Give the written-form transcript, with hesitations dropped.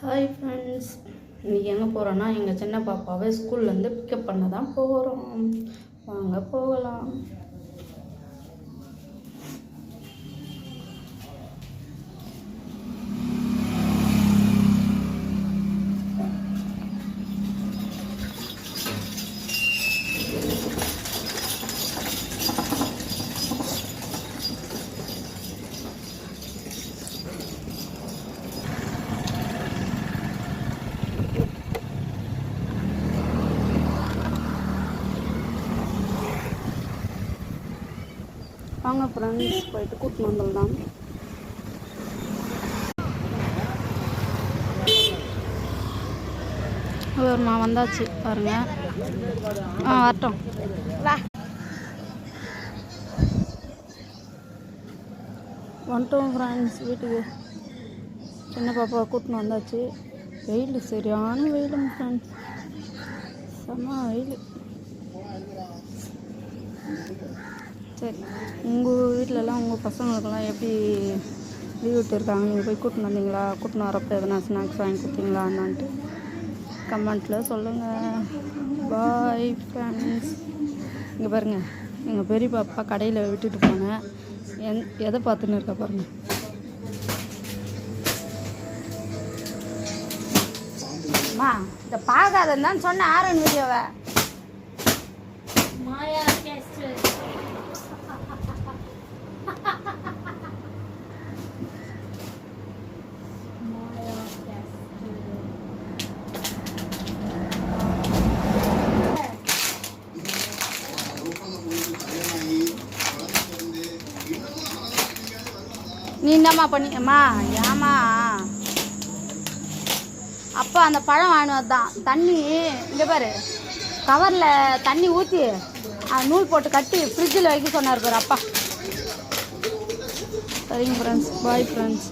Hi friends, இன்றைக்கி எங்கே போகிறோன்னா எங்கள் சின்ன பாப்பாவை ஸ்கூல்லேருந்து பிக்கப் பண்ண தான் போகிறோம். வாங்க போகலாம். வாங்க ஃப்ரெண்ட்ஸ், போயிட்டு கூட்டின்னு வந்துடலாம். ஒருமா வந்தாச்சு பாருங்க. வரட்டும். வந்துட்டோம் ஃப்ரெண்ட்ஸ் வீட்டுக்கு. சின்ன பாப்பாவை கூட்டின்னு வந்தாச்சு. வெயில் சரியான வெயிலுங்க ஃப்ரெண்ட்ஸ், செம்ம வெயில். சரி, உங்கள் வீட்டிலலாம் உங்கள் பசங்களுக்கெல்லாம் எப்படி லீவ் விட்டுருக்காங்க? நீங்கள் போய் கூட்டின்னு வந்தீங்களா? கூட்டின்னு வரப்போ எதனா ஸ்நாக்ஸ் வாங்கி கொடுத்தீங்களா என்னான்ட்டு கமெண்ட்டில் சொல்லுங்கள். Bye friends. இங்கே பாருங்கள், எங்கள் பெரிய பாப்பா கடையில் விட்டுட்டு போனேன். எதை பார்த்துன்னு இருக்கா பாருங்கள். அம்மா இதை பார்க்காதன்னு தான் சொன்னேன் ஆரன் வீடியோவை. மாயா நீ என்னம்மா பண்ணியம்மா? ஏம்மா அப்பா அந்த பழம் வாங்கினது தான். தண்ணி இங்கே பாரு, கவரில் தண்ணி ஊற்றி நூல் போட்டு கட்டி ஃப்ரிட்ஜில் வைக்க சொன்னார் பாரு அப்பா. சரிங்க ஃப்ரெண்ட்ஸ், பாய் ஃப்ரெண்ட்ஸ்.